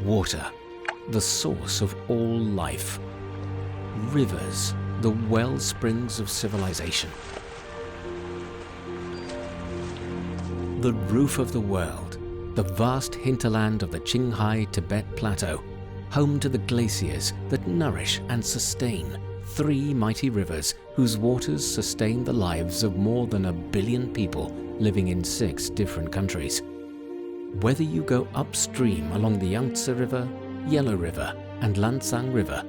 Water, the source of all life. Rivers, the well springs of civilization. The roof of the world, the vast hinterland of the Qinghai-Tibet Plateau, home to the glaciers that nourish and sustain 3 mighty rivers whose waters sustain the lives of more than 1 billion people living in 6 different countries. Whether you go upstream along the Yangtze River, Yellow River and Lancang River,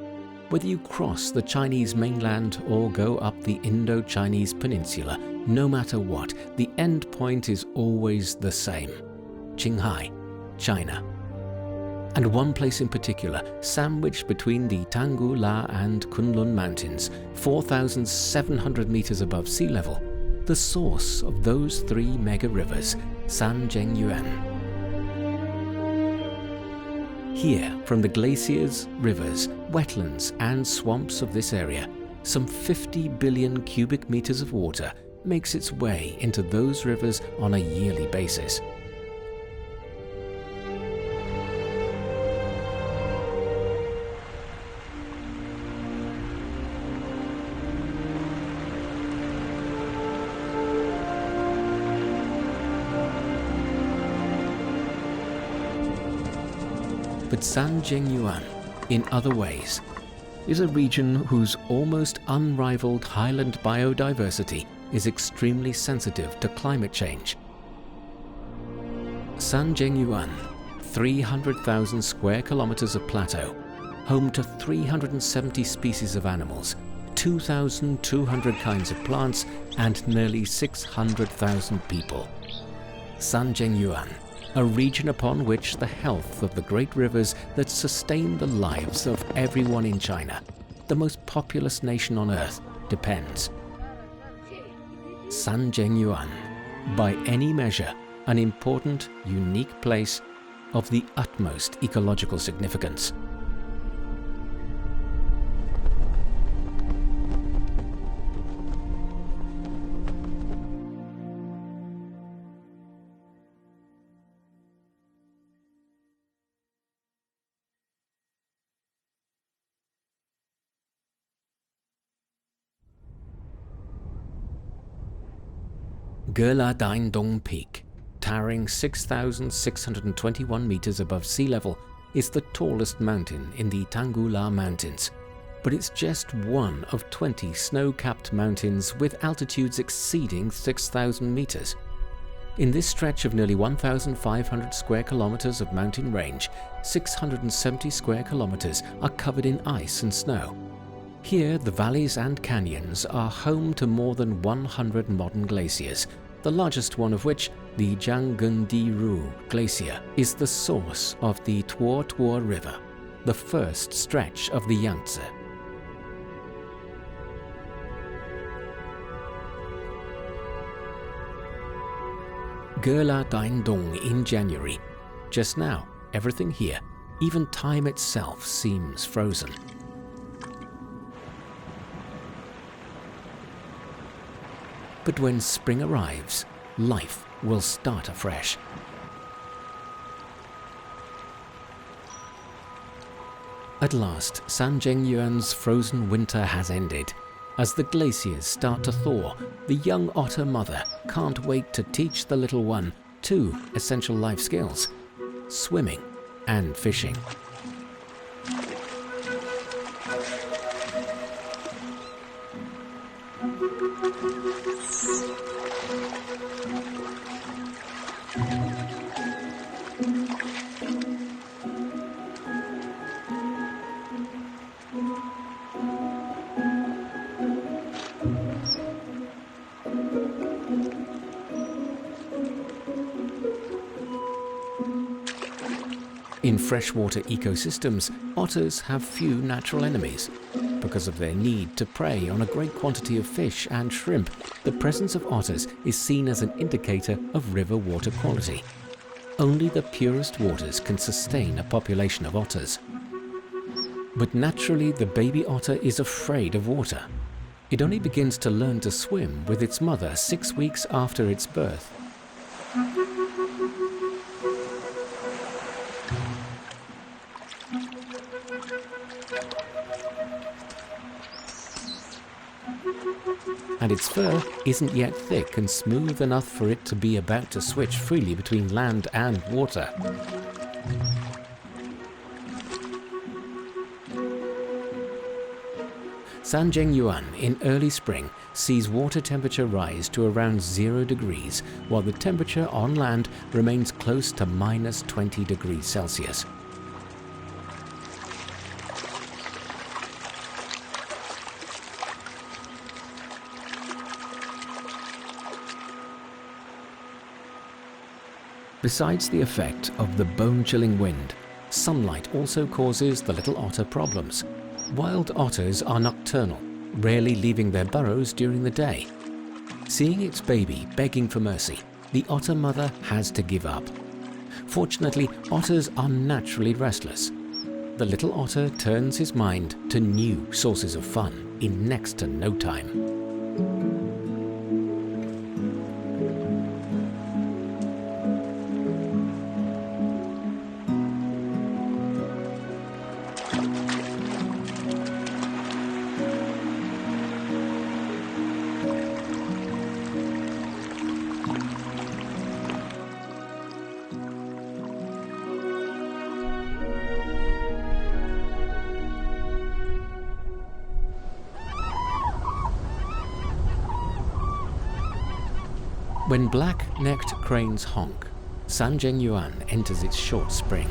whether you cross the Chinese mainland or go up the Indo-Chinese peninsula, no matter what, the end point is always the same: Qinghai, China. And one place in particular, sandwiched between the Tanggu La and Kunlun mountains, 4,700 meters above sea level, the source of those 3 mega rivers, Sanjiangyuan. Here, from the glaciers, rivers, wetlands and swamps of this area, some 50 billion cubic meters of water makes its way into those rivers on a yearly basis. But Sanjiangyuan, in other ways, is a region whose almost unrivaled highland biodiversity is extremely sensitive to climate change. Sanjiangyuan, 300,000 square kilometers of plateau, home to 370 species of animals, 2,200 kinds of plants, and nearly 600,000 people. Sanjiangyuan, a region upon which the health of the great rivers that sustain the lives of everyone in China, the most populous nation on earth, depends. Sanjiangyuan, by any measure, an important, unique place of the utmost ecological significance. Dong Peak, towering 6,621 meters above sea level, is the tallest mountain in the Tanggu La Mountains, but it's just one of 20 snow-capped mountains with altitudes exceeding 6,000 meters. In this stretch of nearly 1,500 square kilometers of mountain range, 670 square kilometers are covered in ice and snow. Here, the valleys and canyons are home to more than 100 modern glaciers, the largest one of which, the Jianggendiru Glacier, is the source of the Tuo River, the first stretch of the Yangtze. Dong in January. Just now, everything here, even time itself, seems frozen. But when spring arrives, life will start afresh. At last, Sanjiangyuan's frozen winter has ended. As the glaciers start to thaw, the young otter mother can't wait to teach the little one 2 essential life skills: swimming and fishing. In freshwater ecosystems, otters have few natural enemies. Because of their need to prey on a great quantity of fish and shrimp, the presence of otters is seen as an indicator of river water quality. Only the purest waters can sustain a population of otters. But naturally, the baby otter is afraid of water. It only begins to learn to swim with its mother 6 weeks after its birth. And its fur isn't yet thick and smooth enough for it to be about to switch freely between land and water. Sanjiangyuan in early spring sees water temperature rise to around 0 degrees, while the temperature on land remains close to minus 20 degrees Celsius. Besides the effect of the bone-chilling wind, sunlight also causes the little otter problems. Wild otters are nocturnal, rarely leaving their burrows during the day. Seeing its baby begging for mercy, the otter mother has to give up. Fortunately, otters are naturally restless. The little otter turns his mind to new sources of fun in next to no time. When black-necked cranes honk, Sanjiangyuan enters its short spring.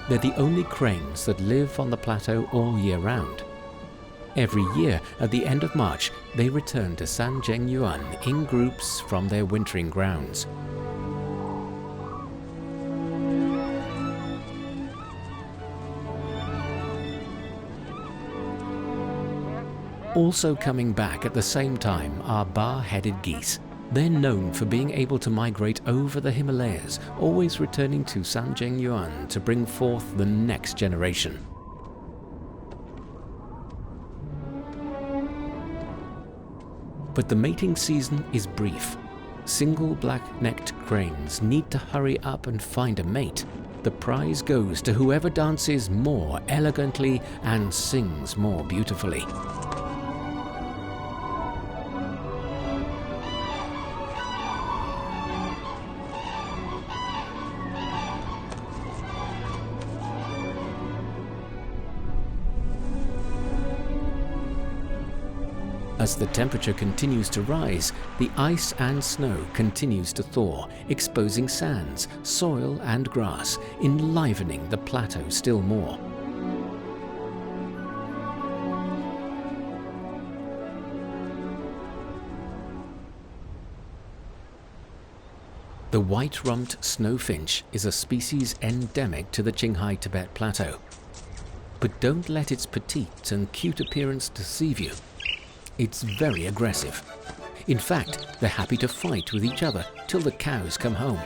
They're the only cranes that live on the plateau all year round. Every year, at the end of March, they return to Sanjiangyuan in groups from their wintering grounds. Also coming back at the same time are bar-headed geese. They're known for being able to migrate over the Himalayas, always returning to Sanjiangyuan to bring forth the next generation. But the mating season is brief. Single black-necked cranes need to hurry up and find a mate. The prize goes to whoever dances more elegantly and sings more beautifully. As the temperature continues to rise, the ice and snow continues to thaw, exposing sands, soil and grass, enlivening the plateau still more. The white-rumped snowfinch is a species endemic to the Qinghai-Tibet Plateau. But don't let its petite and cute appearance deceive you. It's very aggressive. In fact, they're happy to fight with each other till the cows come home.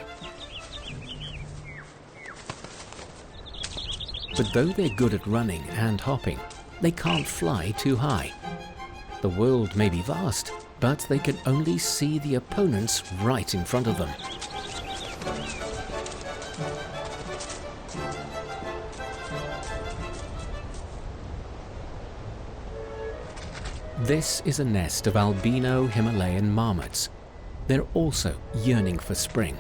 But though they're good at running and hopping, they can't fly too high. The world may be vast, but they can only see the opponents right in front of them. This is a nest of albino Himalayan marmots. They're also yearning for spring.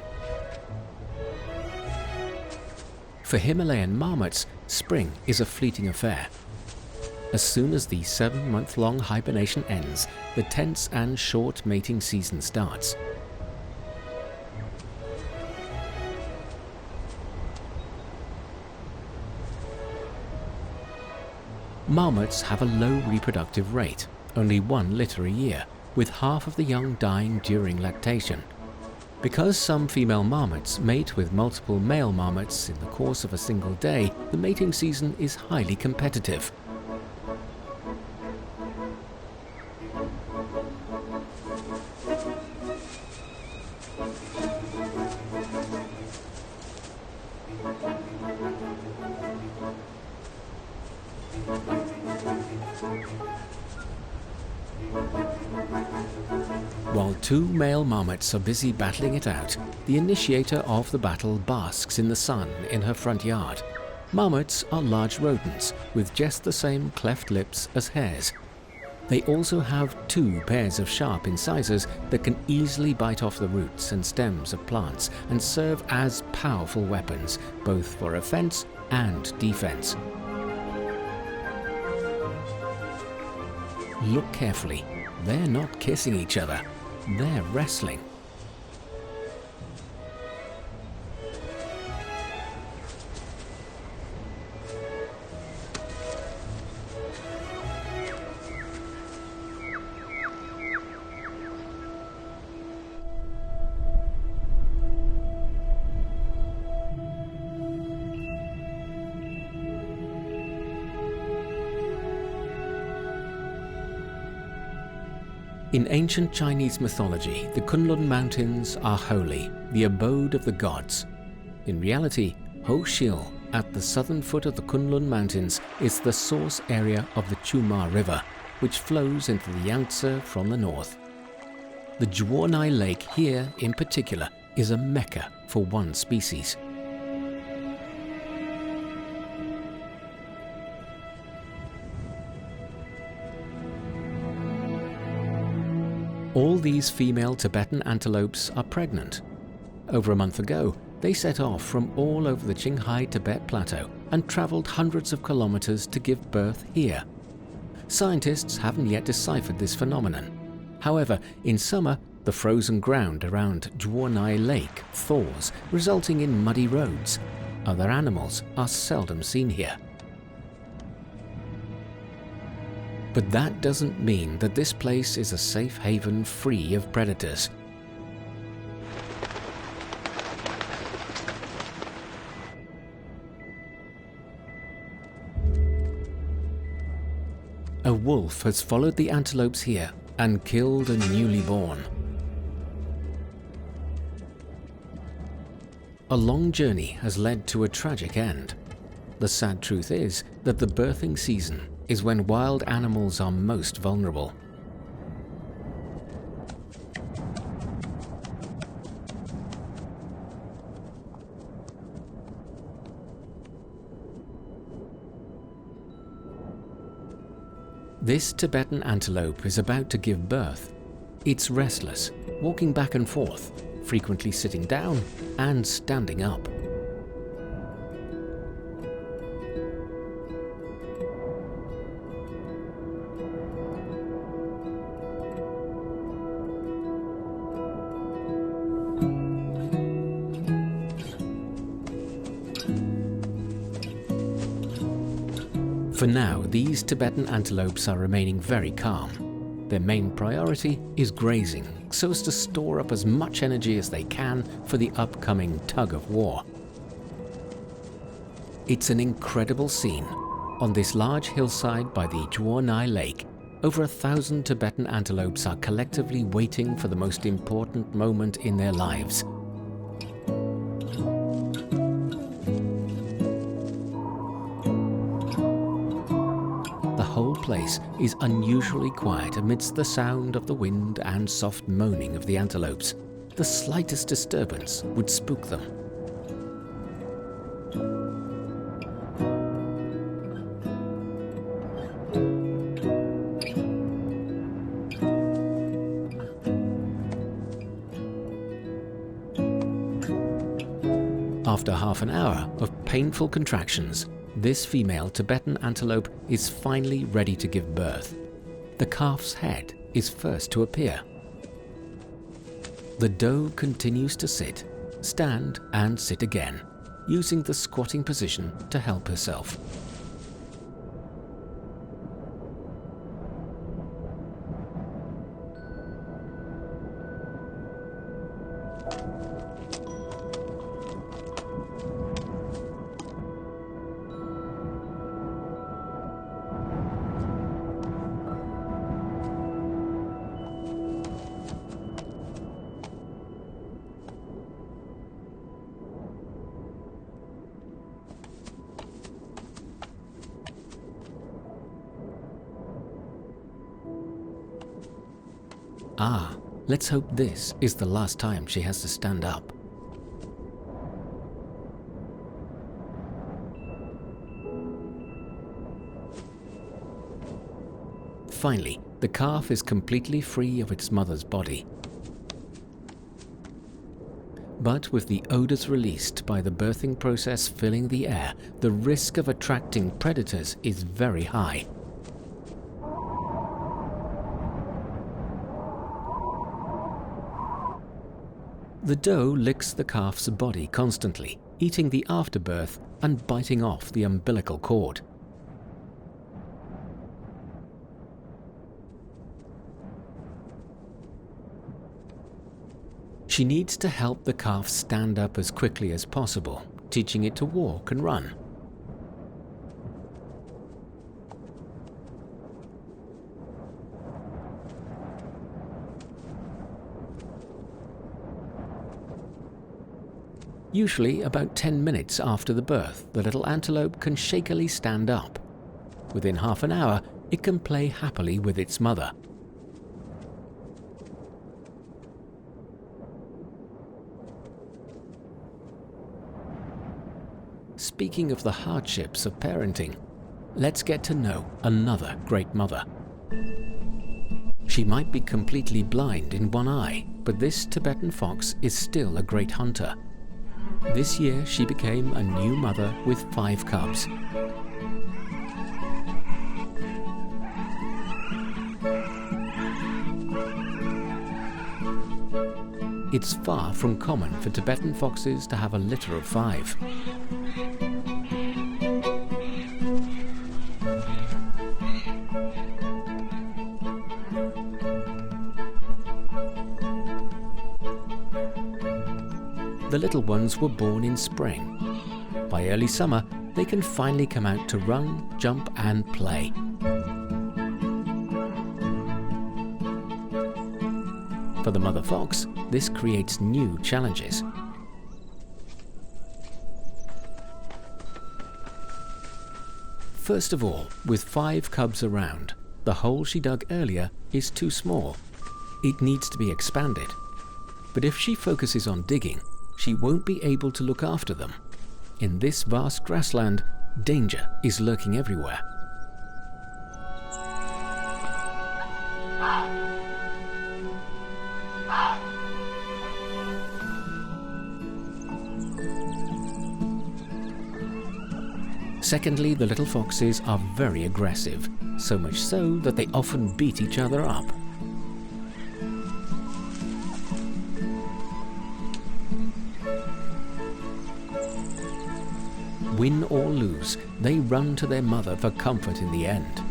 For Himalayan marmots, spring is a fleeting affair. As soon as the 7-month-long hibernation ends, the tense and short mating season starts. Marmots have a low reproductive rate, only 1 litter a year, with half of the young dying during lactation. Because some female marmots mate with multiple male marmots in the course of a single day, the mating season is highly competitive. While two male marmots are busy battling it out, the initiator of the battle basks in the sun in her front yard. Marmots are large rodents with just the same cleft lips as hares. They also have two pairs of sharp incisors that can easily bite off the roots and stems of plants and serve as powerful weapons, both for offense and defense. Look carefully. They're not kissing each other. They're wrestling. In ancient Chinese mythology, the Kunlun Mountains are holy, the abode of the gods. In reality, Ho Shil, at the southern foot of the Kunlun Mountains, is the source area of the Chuma River, which flows into the Yangtze from the north. The Zhuonai Lake here, in particular, is a mecca for one species. All these female Tibetan antelopes are pregnant. Over a month ago, they set off from all over the Qinghai-Tibet Plateau and travelled hundreds of kilometres to give birth here. Scientists haven't yet deciphered this phenomenon. However, in summer, the frozen ground around Zhuonai Lake thaws, resulting in muddy roads. Other animals are seldom seen here. But that doesn't mean that this place is a safe haven free of predators. A wolf has followed the antelopes here and killed a newly born. A long journey has led to a tragic end. The sad truth is that the birthing season is when wild animals are most vulnerable. This Tibetan antelope is about to give birth. It's restless, walking back and forth, frequently sitting down and standing up. For now, these Tibetan antelopes are remaining very calm. Their main priority is grazing, so as to store up as much energy as they can for the upcoming tug of war. It's an incredible scene. On this large hillside by the Zhuonai Lake, over 1,000 Tibetan antelopes are collectively waiting for the most important moment in their lives. The whole place is unusually quiet amidst the sound of the wind and soft moaning of the antelopes. The slightest disturbance would spook them. After half an hour of painful contractions, this female Tibetan antelope is finally ready to give birth. The calf's head is first to appear. The doe continues to sit, stand and sit again, using the squatting position to help herself. Ah, let's hope this is the last time she has to stand up. Finally, the calf is completely free of its mother's body. But with the odors released by the birthing process filling the air, the risk of attracting predators is very high. The doe licks the calf's body constantly, eating the afterbirth and biting off the umbilical cord. She needs to help the calf stand up as quickly as possible, teaching it to walk and run. Usually about 10 minutes after the birth, the little antelope can shakily stand up. Within half an hour, it can play happily with its mother. Speaking of the hardships of parenting, let's get to know another great mother. She might be completely blind in one eye, but this Tibetan fox is still a great hunter. This year she became a new mother with 5 cubs. It's far from common for Tibetan foxes to have a litter of 5. The little ones were born in spring. By early summer, they can finally come out to run, jump, and play. For the mother fox, this creates new challenges. First of all, with 5 cubs around, the hole she dug earlier is too small. It needs to be expanded. But if she focuses on digging, she won't be able to look after them. In this vast grassland, danger is lurking everywhere. Secondly, the little foxes are very aggressive, so much so that they often beat each other up. Win or lose, they run to their mother for comfort in the end.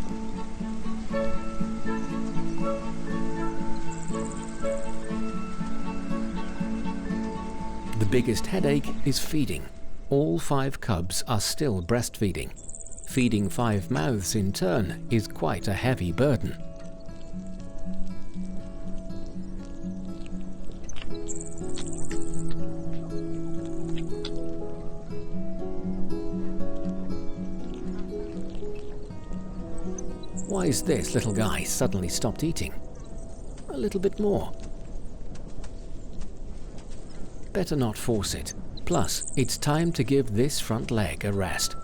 The biggest headache is feeding. All 5 cubs are still breastfeeding. Feeding 5 mouths in turn is quite a heavy burden. Why is this little guy suddenly stopped eating? A little bit more. Better not force it. Plus, it's time to give this front leg a rest.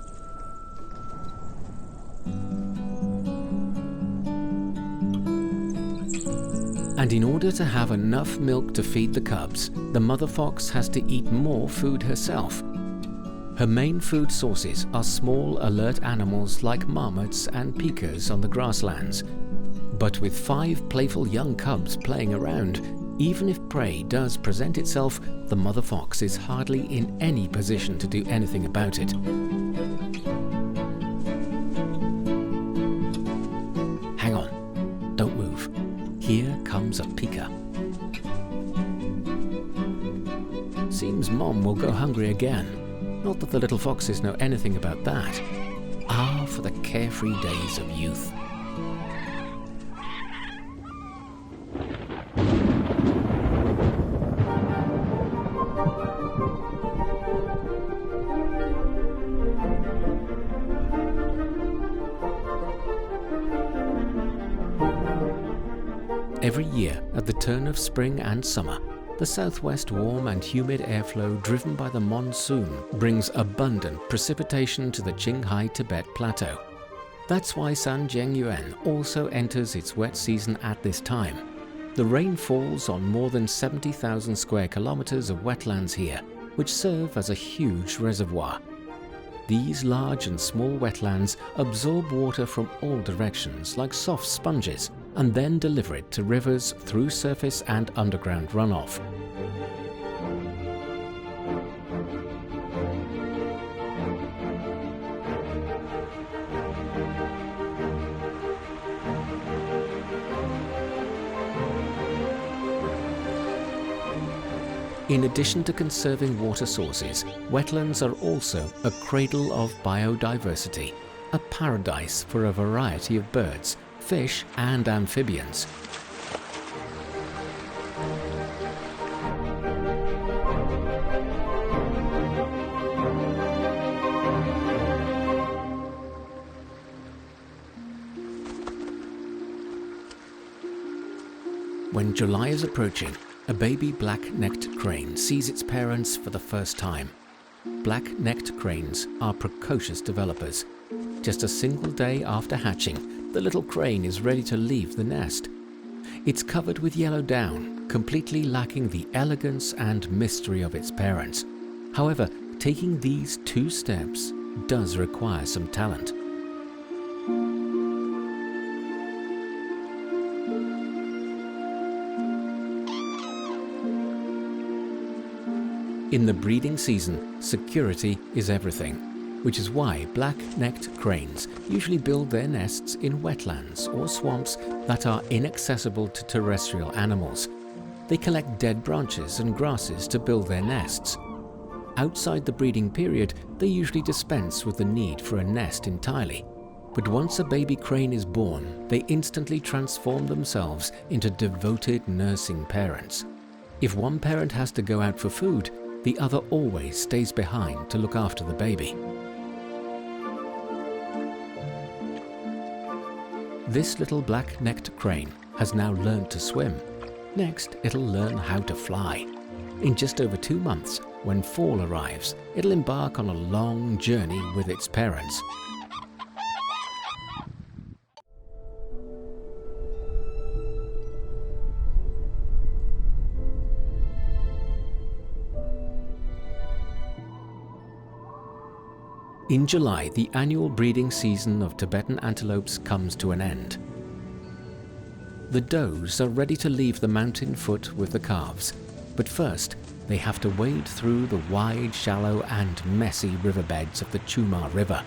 And in order to have enough milk to feed the cubs, the mother fox has to eat more food herself. Her main food sources are small alert animals like marmots and pikas on the grasslands. But with 5 playful young cubs playing around, even if prey does present itself, the mother fox is hardly in any position to do anything about it. Hang on, don't move. Here comes a pika. Seems Mom will go hungry again. Not that the little foxes know anything about that. Ah, for the carefree days of youth. Every year, at the turn of spring and summer, the southwest warm and humid airflow driven by the monsoon brings abundant precipitation to the Qinghai-Tibet Plateau. That's why Sanjiangyuan also enters its wet season at this time. The rain falls on more than 70,000 square kilometers of wetlands here, which serve as a huge reservoir. These large and small wetlands absorb water from all directions like soft sponges and then deliver it to rivers through surface and underground runoff. In addition to conserving water sources, wetlands are also a cradle of biodiversity, a paradise for a variety of birds, fish and amphibians. When July is approaching, a baby black-necked crane sees its parents for the first time. Black-necked cranes are precocious developers. Just a single day after hatching, the little crane is ready to leave the nest. It's covered with yellow down, completely lacking the elegance and mystery of its parents. However, taking these 2 steps does require some talent. In the breeding season, security is everything, which is why black-necked cranes usually build their nests in wetlands or swamps that are inaccessible to terrestrial animals. They collect dead branches and grasses to build their nests. Outside the breeding period, they usually dispense with the need for a nest entirely. But once a baby crane is born, they instantly transform themselves into devoted nursing parents. If one parent has to go out for food, the other always stays behind to look after the baby. This little black-necked crane has now learned to swim. Next, it'll learn how to fly. In just over 2 months, when fall arrives, it'll embark on a long journey with its parents. In July, the annual breeding season of Tibetan antelopes comes to an end. The does are ready to leave the mountain foot with the calves, but first they have to wade through the wide, shallow and messy riverbeds of the Qumar River.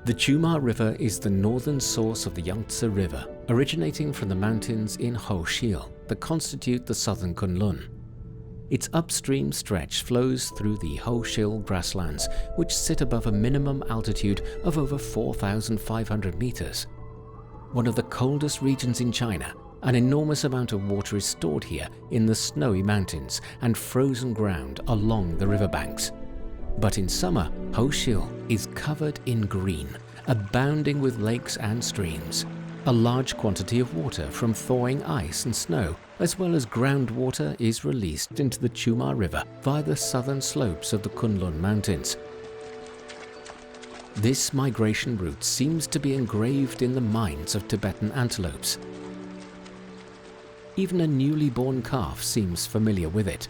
The Qumar River is the northern source of the Yangtze River, originating from the mountains in Hoshil that constitute the southern Kunlun. Its upstream stretch flows through the Hoshil grasslands, which sit above a minimum altitude of over 4,500 meters. One of the coldest regions in China, an enormous amount of water is stored here in the snowy mountains and frozen ground along the riverbanks. But in summer, Hoshil is covered in green, abounding with lakes and streams. A large quantity of water from thawing ice and snow, as well as groundwater, is released into the Qumar River via the southern slopes of the Kunlun Mountains. This migration route seems to be engraved in the minds of Tibetan antelopes. Even a newly born calf seems familiar with it.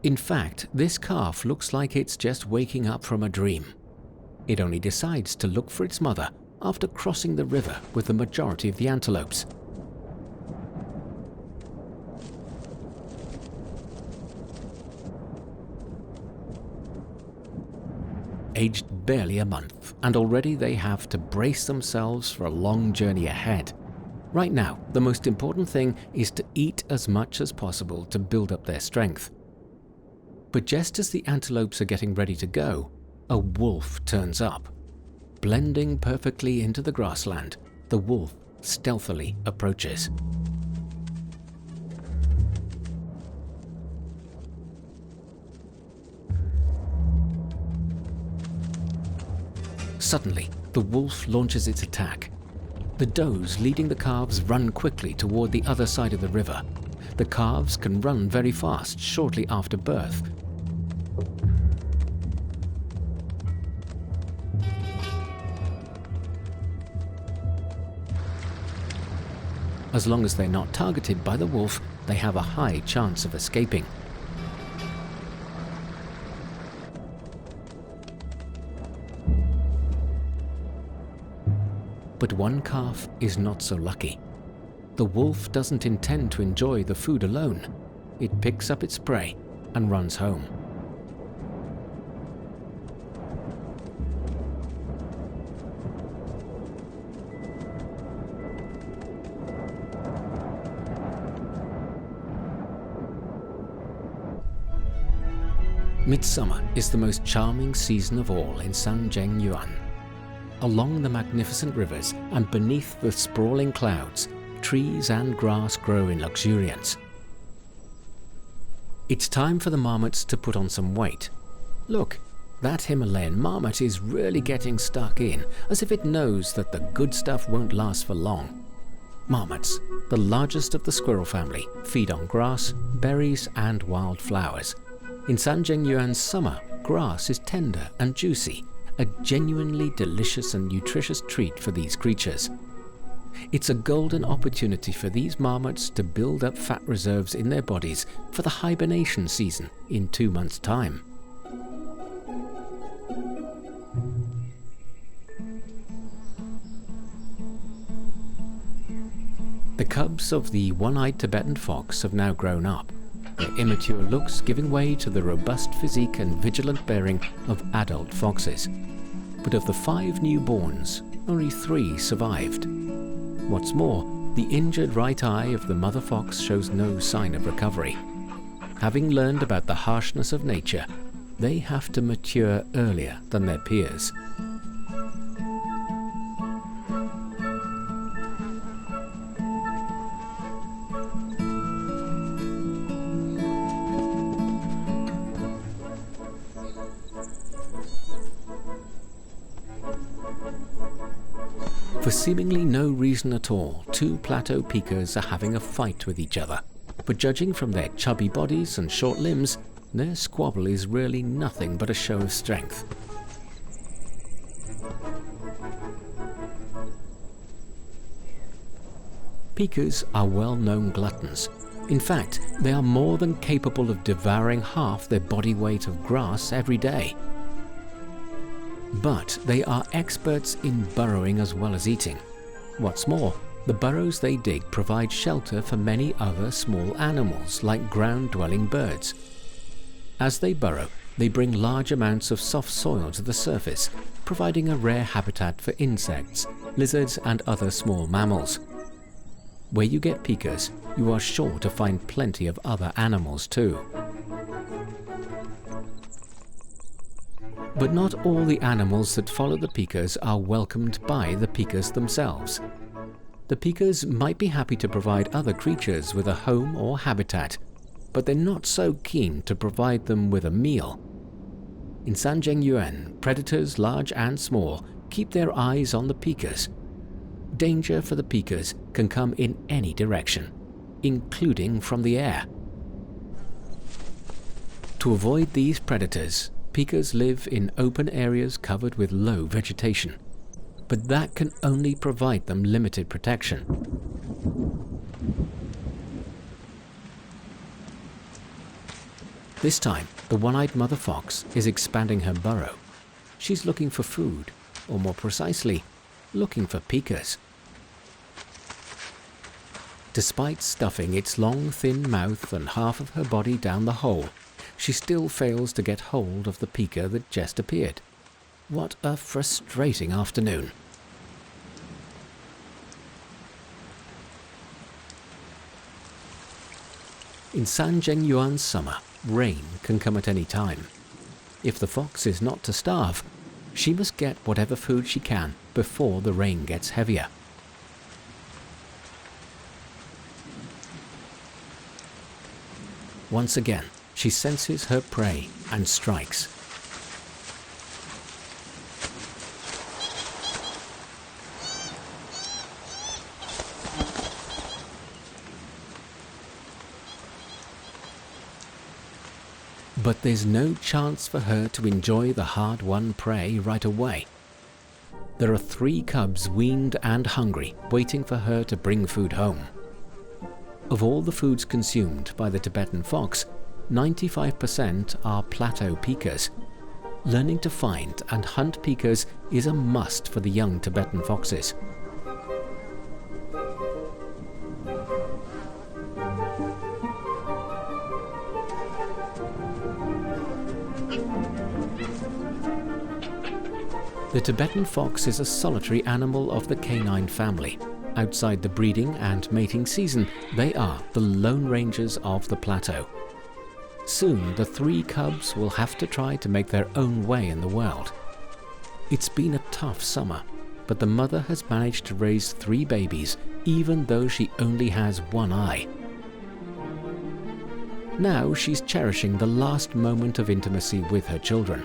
In fact, this calf looks like it's just waking up from a dream. It only decides to look for its mother after crossing the river with the majority of the antelopes. Aged barely a month, and already they have to brace themselves for a long journey ahead. Right now, the most important thing is to eat as much as possible to build up their strength. But just as the antelopes are getting ready to go, a wolf turns up. Blending perfectly into the grassland, the wolf stealthily approaches. Suddenly, the wolf launches its attack. The does leading the calves run quickly toward the other side of the river. The calves can run very fast shortly after birth. As long as they're not targeted by the wolf, they have a high chance of escaping. But one calf is not so lucky. The wolf doesn't intend to enjoy the food alone. It picks up its prey and runs home. Midsummer is the most charming season of all in Sanjiangyuan. Along the magnificent rivers and beneath the sprawling clouds, trees and grass grow in luxuriance. It's time for the marmots to put on some weight. Look, that Himalayan marmot is really getting stuck in, as if it knows that the good stuff won't last for long. Marmots, the largest of the squirrel family, feed on grass, berries and wild flowers. In Sanjiangyuan's summer, grass is tender and juicy, a genuinely delicious and nutritious treat for these creatures. It's a golden opportunity for these marmots to build up fat reserves in their bodies for the hibernation season in 2 months' time. The cubs of the one-eyed Tibetan fox have now grown up, their immature looks giving way to the robust physique and vigilant bearing of adult foxes. But of the 5 newborns, only 3 survived. What's more, the injured right eye of the mother fox shows no sign of recovery. Having learned about the harshness of nature, they have to mature earlier than their peers. For seemingly no reason at all, 2 plateau pikas are having a fight with each other. But judging from their chubby bodies and short limbs, their squabble is really nothing but a show of strength. Pikas are well-known gluttons. In fact, they are more than capable of devouring half their body weight of grass every day. But they are experts in burrowing as well as eating. What's more, the burrows they dig provide shelter for many other small animals like ground-dwelling birds. As they burrow, they bring large amounts of soft soil to the surface, providing a rare habitat for insects, lizards and other small mammals. Where you get pikas, you are sure to find plenty of other animals too. But not all the animals that follow the pikas are welcomed by the pikas themselves. The pikas might be happy to provide other creatures with a home or habitat, but they're not so keen to provide them with a meal. In Sanjiangyuan, predators large and small keep their eyes on the pikas. Danger for the pikas can come in any direction, including from the air. To avoid these predators, pikas live in open areas covered with low vegetation, but that can only provide them limited protection. This time, the one-eyed mother fox is expanding her burrow. She's looking for food, or more precisely, looking for pikas. Despite stuffing its long, thin mouth and half of her body down the hole, she still fails to get hold of the pika that just appeared. What a frustrating afternoon. In Sanjiangyuan's summer, rain can come at any time. If the fox is not to starve, she must get whatever food she can before the rain gets heavier. Once again, she senses her prey and strikes. But there's no chance for her to enjoy the hard-won prey right away. There are 3 cubs weaned and hungry, waiting for her to bring food home. Of all the foods consumed by the Tibetan fox, 95% are plateau pikas. Learning to find and hunt pikas is a must for the young Tibetan foxes. The Tibetan fox is a solitary animal of the canine family. Outside the breeding and mating season, they are the lone rangers of the plateau. Soon, the 3 cubs will have to try to make their own way in the world. It's been a tough summer, but the mother has managed to raise 3 babies, even though she only has 1 eye. Now she's cherishing the last moment of intimacy with her children.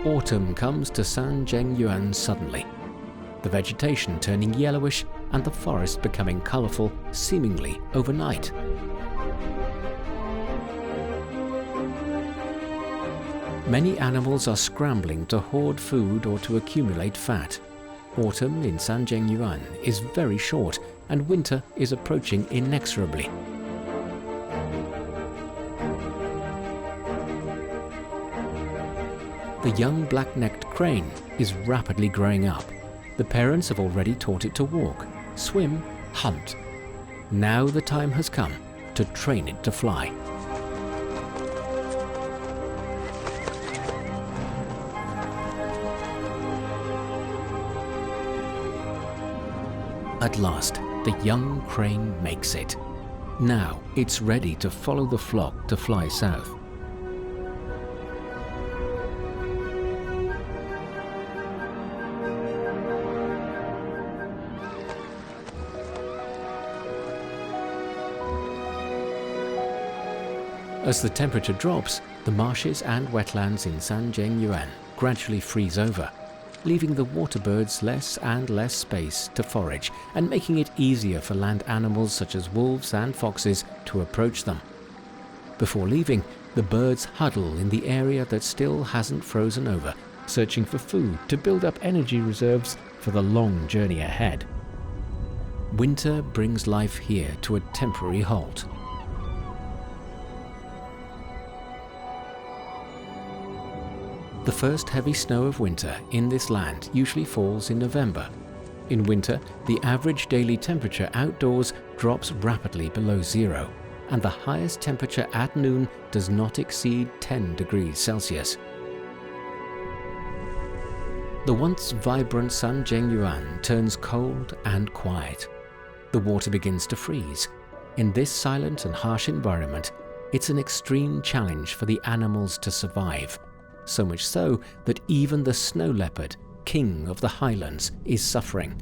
Autumn comes to Sanjiangyuan suddenly, the vegetation turning yellowish and the forest becoming colourful seemingly overnight. Many animals are scrambling to hoard food or to accumulate fat. Autumn in Sanjiangyuan is very short and winter is approaching inexorably. The young black-necked crane is rapidly growing up. The parents have already taught it to walk, swim, hunt. Now the time has come to train it to fly. At last, the young crane makes it. Now it's ready to follow the flock to fly south. As the temperature drops, the marshes and wetlands in Sanjiangyuan gradually freeze over, leaving the water birds less and less space to forage and making it easier for land animals such as wolves and foxes to approach them. Before leaving, the birds huddle in the area that still hasn't frozen over, searching for food to build up energy reserves for the long journey ahead. Winter brings life here to a temporary halt. The first heavy snow of winter in this land usually falls in November. In winter, the average daily temperature outdoors drops rapidly below 0, and the highest temperature at noon does not exceed 10 degrees Celsius. The once vibrant Sanjiangyuan turns cold and quiet. The water begins to freeze. In this silent and harsh environment, it's an extreme challenge for the animals to survive. So much so that even the snow leopard, king of the highlands, is suffering.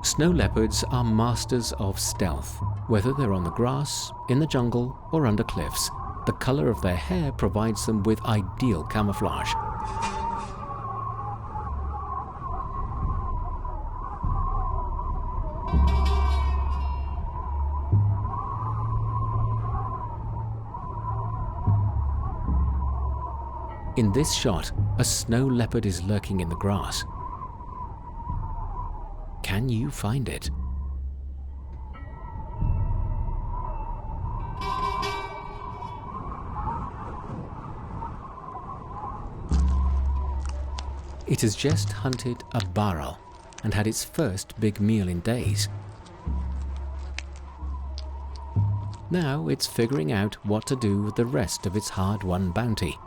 Snow leopards are masters of stealth. Whether they're on the grass, in the jungle, or under cliffs, the color of their hair provides them with ideal camouflage. In this shot, a snow leopard is lurking in the grass. Can you find it? It has just hunted a barrel and had its first big meal in days. Now it's figuring out what to do with the rest of its hard-won bounty.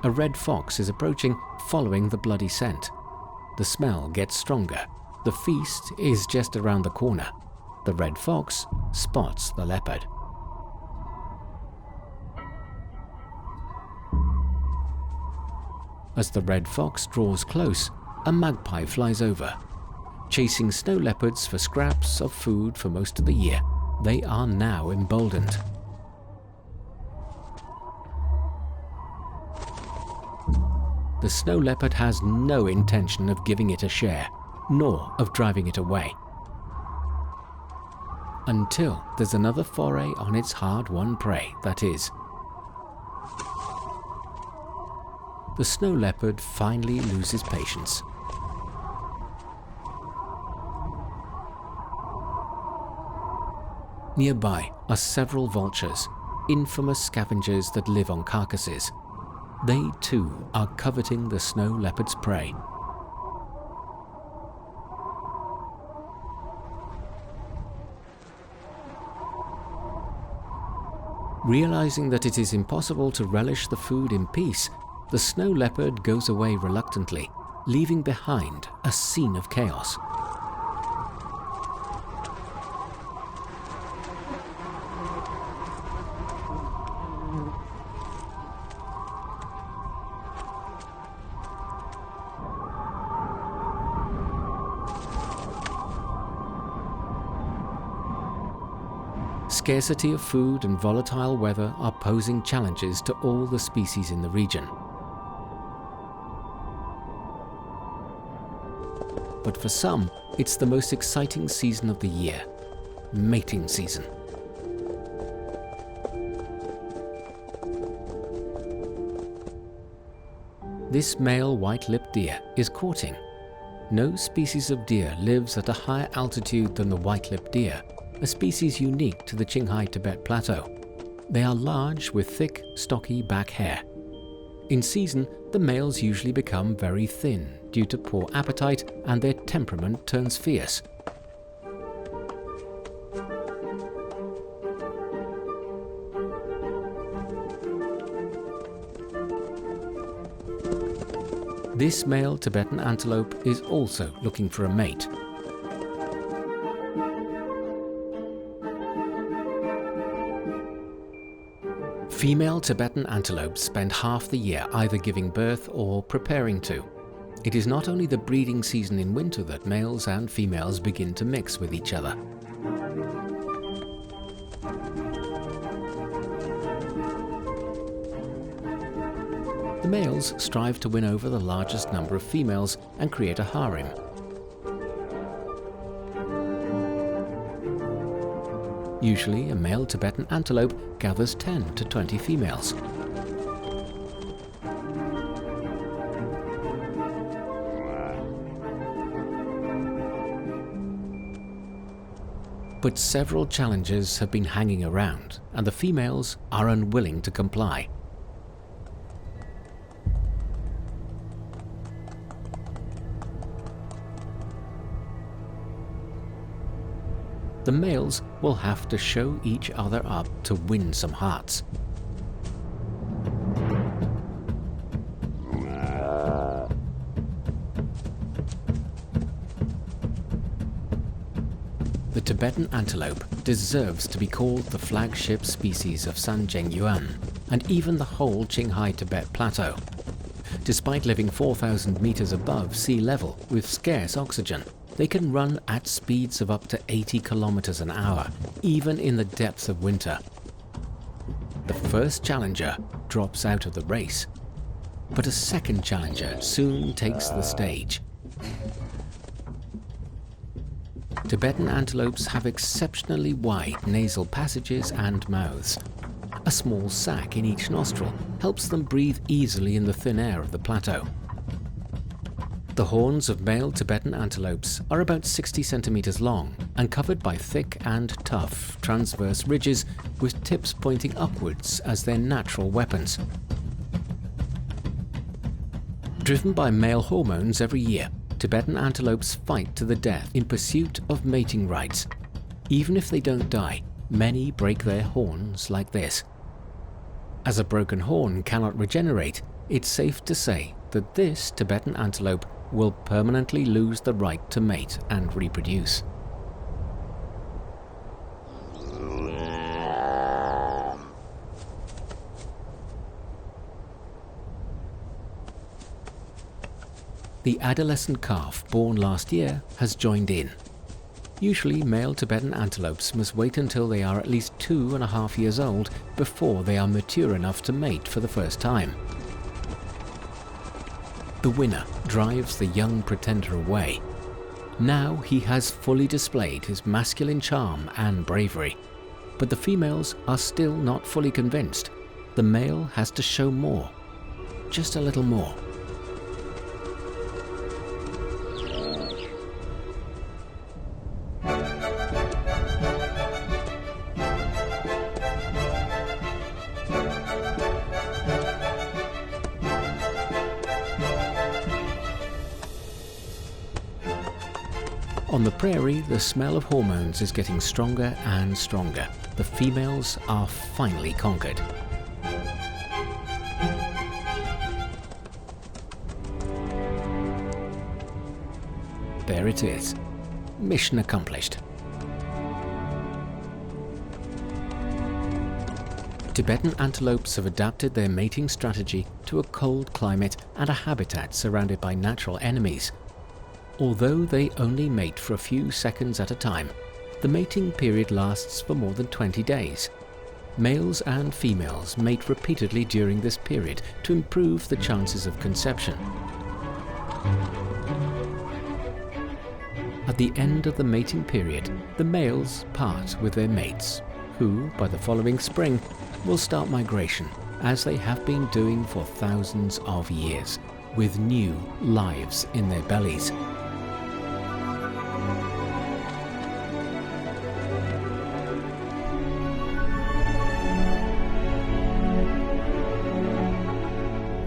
A red fox is approaching, following the bloody scent. The smell gets stronger. The feast is just around the corner. The red fox spots the leopard. As the red fox draws close, a magpie flies over. Chasing snow leopards for scraps of food for most of the year, they are now emboldened. The snow leopard has no intention of giving it a share, nor of driving it away. Until there's another foray on its hard-won prey, that is. The snow leopard finally loses patience. Nearby are several vultures, infamous scavengers that live on carcasses. They too are coveting the snow leopard's prey. Realizing that it is impossible to relish the food in peace, the snow leopard goes away reluctantly, leaving behind a scene of chaos. Scarcity of food and volatile weather are posing challenges to all the species in the region. But for some, it's the most exciting season of the year, mating season. This male white-lipped deer is courting. No species of deer lives at a higher altitude than the white-lipped deer, a species unique to the Qinghai-Tibet Plateau. They are large with thick, stocky back hair. In season, the males usually become very thin due to poor appetite, and their temperament turns fierce. This male Tibetan antelope is also looking for a mate. Female Tibetan antelopes spend half the year either giving birth or preparing to. It is not only the breeding season in winter that males and females begin to mix with each other. The males strive to win over the largest number of females and create a harem. Usually, a male Tibetan antelope gathers 10 to 20 females. But several challenges have been hanging around, and the females are unwilling to comply. The males will have to show each other up to win some hearts. The Tibetan antelope deserves to be called the flagship species of Sanjiangyuan and even the whole Qinghai-Tibet Plateau. Despite living 4,000 meters above sea level with scarce oxygen, they can run at speeds of up to 80 kilometers an hour, even in the depths of winter. The first challenger drops out of the race, but a second challenger soon takes the stage. Tibetan antelopes have exceptionally wide nasal passages and mouths. A small sac in each nostril helps them breathe easily in the thin air of the plateau. The horns of male Tibetan antelopes are about 60 centimeters long and covered by thick and tough transverse ridges with tips pointing upwards as their natural weapons. Driven by male hormones every year, Tibetan antelopes fight to the death in pursuit of mating rights. Even if they don't die, many break their horns like this. As a broken horn cannot regenerate, it's safe to say that this Tibetan antelope will permanently lose the right to mate and reproduce. The adolescent calf born last year has joined in. Usually male Tibetan antelopes must wait until they are at least 2.5 years old before they are mature enough to mate for the first time. The winner drives the young pretender away. Now he has fully displayed his masculine charm and bravery, but the females are still not fully convinced. The male has to show more, just a little more. On the prairie, the smell of hormones is getting stronger and stronger. The females are finally conquered. There it is. Mission accomplished. Tibetan antelopes have adapted their mating strategy to a cold climate and a habitat surrounded by natural enemies. Although they only mate for a few seconds at a time, the mating period lasts for more than 20 days. Males and females mate repeatedly during this period to improve the chances of conception. At the end of the mating period, the males part with their mates, who, by the following spring, will start migration, as they have been doing for thousands of years, with new lives in their bellies.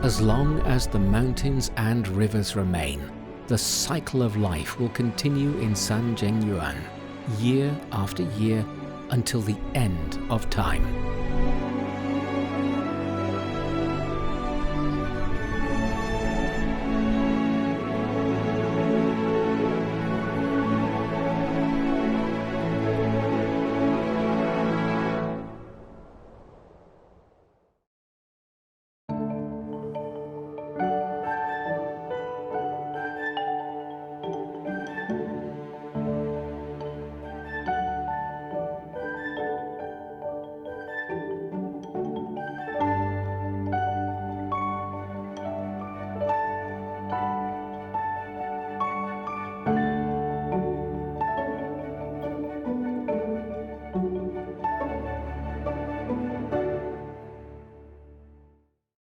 As long as the mountains and rivers remain, the cycle of life will continue in Sanjiangyuan, year after year, until the end of time.